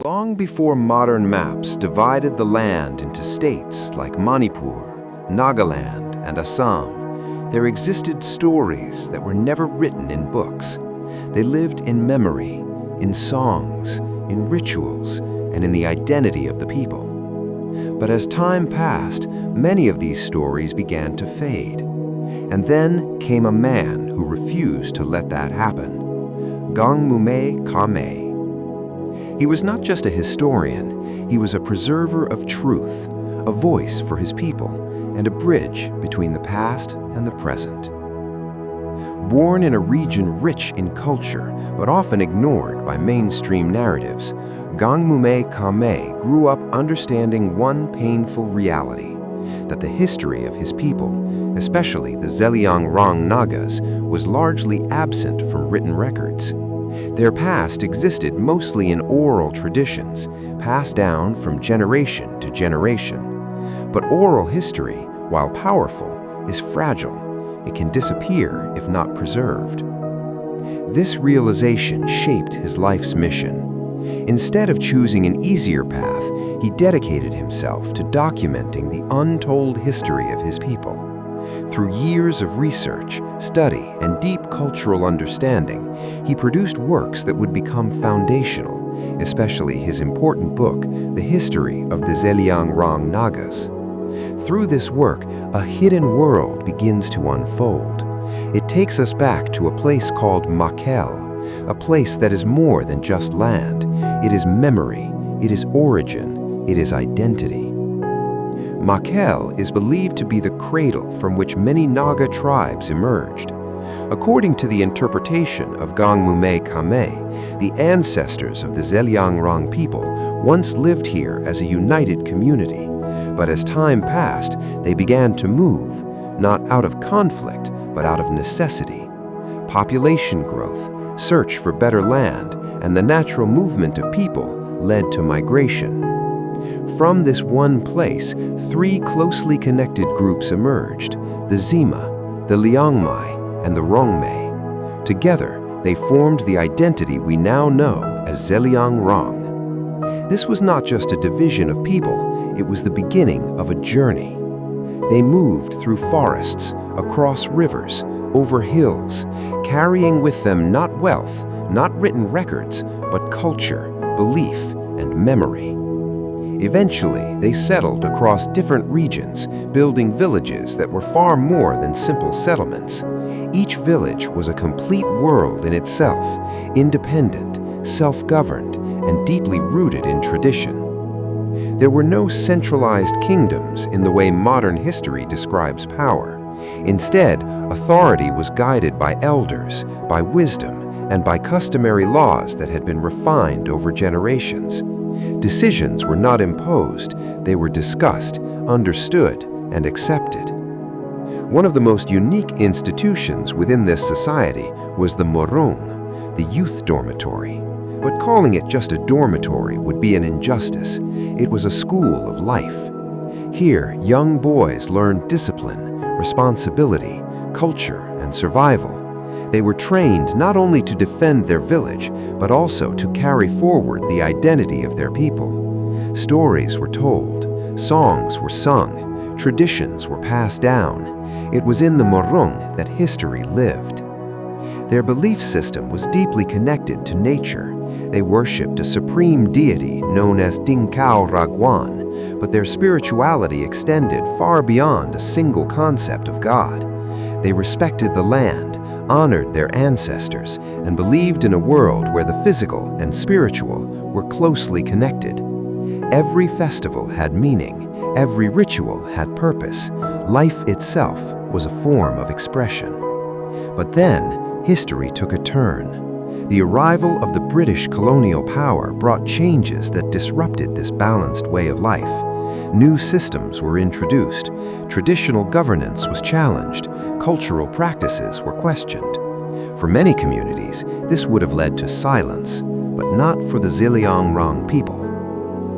Long before modern maps divided the land into states like Manipur, Nagaland, and Assam, there existed stories that were never written in books. They lived in memory, in songs, in rituals, and in the identity of the people. But as time passed, many of these stories began to fade. And then came a man who refused to let that happen. Gangmumei Kamei. He was not just a historian, he was a preserver of truth, a voice for his people, and a bridge between the past and the present. Born in a region rich in culture, but often ignored by mainstream narratives, Gangmumei Kamei grew up understanding one painful reality, that the history of his people, especially the Zeliangrong Nagas, was largely absent from written records. Their past existed mostly in oral traditions, passed down from generation to generation. But oral history, while powerful, is fragile. It can disappear if not preserved. This realization shaped his life's mission. Instead of choosing an easier path, he dedicated himself to documenting the untold history of his people. Through years of research, study, and deep cultural understanding, he produced works that would become foundational, especially his important book, The History of the Zeliangrong Nagas. Through this work, a hidden world begins to unfold. It takes us back to a place called Makel, a place that is more than just land. It is memory, it is origin, it is identity. Makel is believed to be the cradle from which many Naga tribes emerged. According to the interpretation of Gangmumei Kamei, the ancestors of the Zeliangrong people once lived here as a united community. But as time passed, they began to move, not out of conflict, but out of necessity. Population growth, search for better land, and the natural movement of people led to migration. From this one place, three closely connected groups emerged: the Zima, the Liangmai, and the Rongmei. Together, they formed the identity we now know as Zeliangrong. This was not just a division of people, it was the beginning of a journey. They moved through forests, across rivers, over hills, carrying with them not wealth, not written records, but culture, belief, and memory. Eventually, they settled across different regions, building villages that were far more than simple settlements. Each village was a complete world in itself, independent, self-governed, and deeply rooted in tradition. There were no centralized kingdoms in the way modern history describes power. Instead, authority was guided by elders, by wisdom, and by customary laws that had been refined over generations. Decisions were not imposed, they were discussed, understood, and accepted. One of the most unique institutions within this society was the morung, the youth dormitory. But calling it just a dormitory would be an injustice. It was a school of life. Here, young boys learned discipline, responsibility, culture, and survival. They were trained not only to defend their village, but also to carry forward the identity of their people. Stories were told, songs were sung, traditions were passed down. It was in the morung that history lived. Their belief system was deeply connected to nature. They worshipped a supreme deity known as Dingkao Raguan, but their spirituality extended far beyond a single concept of God. They respected the land, honored their ancestors, and believed in a world where the physical and spiritual were closely connected. Every festival had meaning, every ritual had purpose. Life itself was a form of expression. But then, history took a turn. The arrival of the British colonial power brought changes that disrupted this balanced way of life. New systems were introduced, traditional governance was challenged, cultural practices were questioned. For many communities, this would have led to silence, but not for the Zeliangrong people.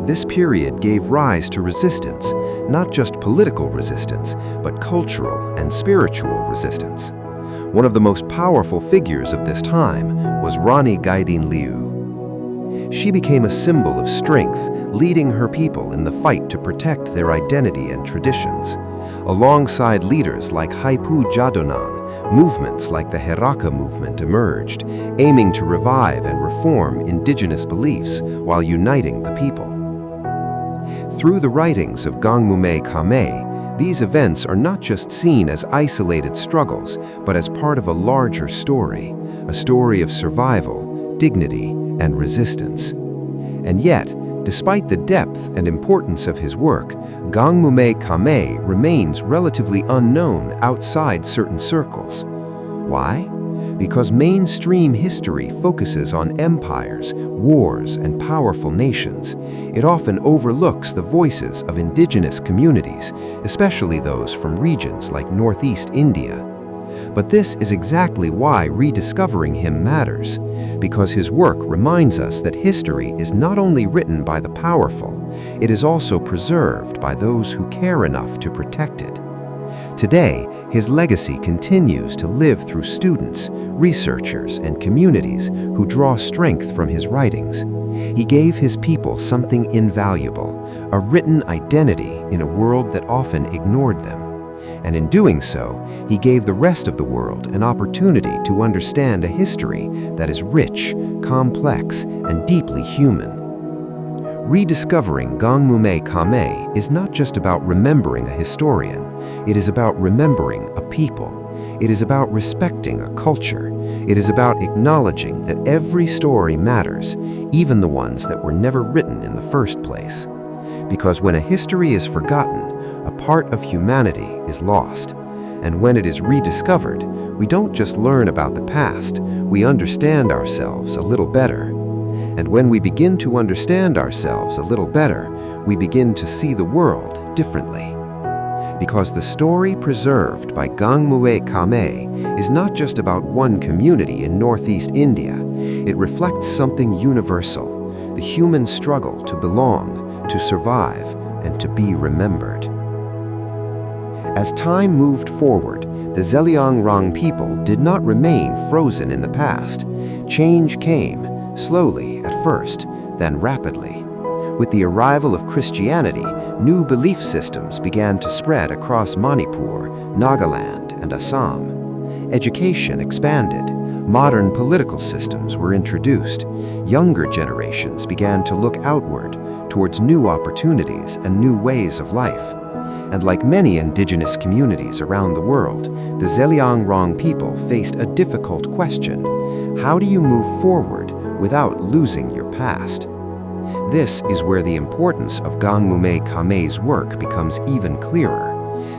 This period gave rise to resistance, not just political resistance, but cultural and spiritual resistance. One of the most powerful figures of this time was Rani Gaidin Liu. She became a symbol of strength, leading her people in the fight to protect their identity and traditions. Alongside leaders like Haipu Jadonan, movements like the Heraka movement emerged, aiming to revive and reform indigenous beliefs while uniting the people. Through the writings of Gangmumei Kamei, these events are not just seen as isolated struggles, but as part of a larger story, a story of survival, dignity, and resistance. And yet, despite the depth and importance of his work, Gangmumei Kamei remains relatively unknown outside certain circles. Why? Because mainstream history focuses on empires, wars, and powerful nations. It often overlooks the voices of indigenous communities, especially those from regions like Northeast India. But this is exactly why rediscovering him matters, because his work reminds us that history is not only written by the powerful, it is also preserved by those who care enough to protect it. Today, his legacy continues to live through students, researchers, and communities who draw strength from his writings. He gave his people something invaluable, a written identity in a world that often ignored them. And in doing so, he gave the rest of the world an opportunity to understand a history that is rich, complex, and deeply human. Rediscovering Gangmumei Kamei is not just about remembering a historian, it is about remembering a people. It is about respecting a culture. It is about acknowledging that every story matters, even the ones that were never written in the first place. Because when a history is forgotten, a part of humanity is lost. And when it is rediscovered, we don't just learn about the past, we understand ourselves a little better. And when we begin to understand ourselves a little better, we begin to see the world differently. Because the story preserved by Gangmumei Kamei is not just about one community in Northeast India. It reflects something universal, the human struggle to belong, to survive, and to be remembered. As time moved forward, the Zeliangrong people did not remain frozen in the past. Change came, slowly at first, then rapidly. With the arrival of Christianity, new belief systems began to spread across Manipur, Nagaland, and Assam. Education expanded. Modern political systems were introduced. Younger generations began to look outward, towards new opportunities and new ways of life. And like many indigenous communities around the world, the Zeliangrong people faced a difficult question. How do you move forward without losing your past? This is where the importance of Gangmumei Kamei's work becomes even clearer.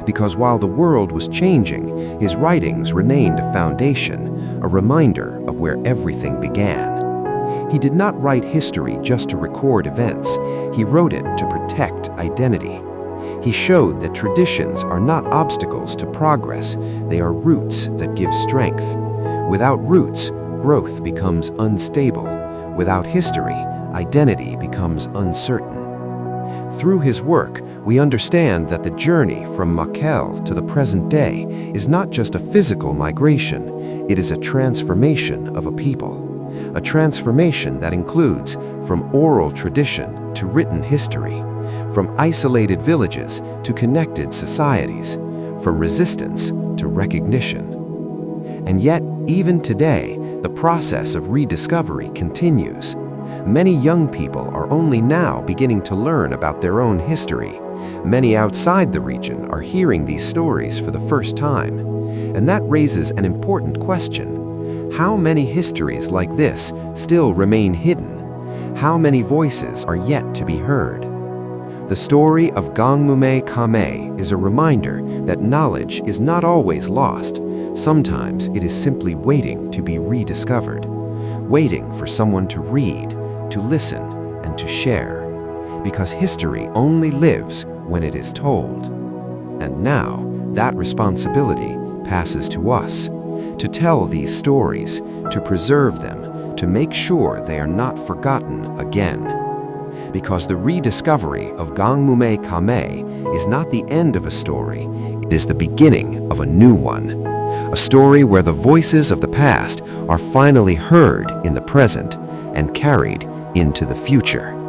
Because while the world was changing, his writings remained a foundation, a reminder of where everything began. He did not write history just to record events. He wrote it to protect identity. He showed that traditions are not obstacles to progress, they are roots that give strength. Without roots, growth becomes unstable. Without history, identity becomes uncertain. Through his work, we understand that the journey from Makel to the present day is not just a physical migration, it is a transformation of a people. A transformation that includes from oral tradition to written history, from isolated villages to connected societies, from resistance to recognition. And yet, even today, the process of rediscovery continues. Many young people are only now beginning to learn about their own history. Many outside the region are hearing these stories for the first time. And that raises an important question. How many histories like this still remain hidden? How many voices are yet to be heard? The story of Gangmumei Kamei is a reminder that knowledge is not always lost. Sometimes it is simply waiting to be rediscovered, waiting for someone to read, to listen, and to share. Because history only lives when it is told. And now, that responsibility passes to us, to tell these stories, to preserve them, to make sure they are not forgotten again. Because the rediscovery of Gangmumei Kamei is not the end of a story, it is the beginning of a new one. A story where the voices of the past are finally heard in the present and carried into the future.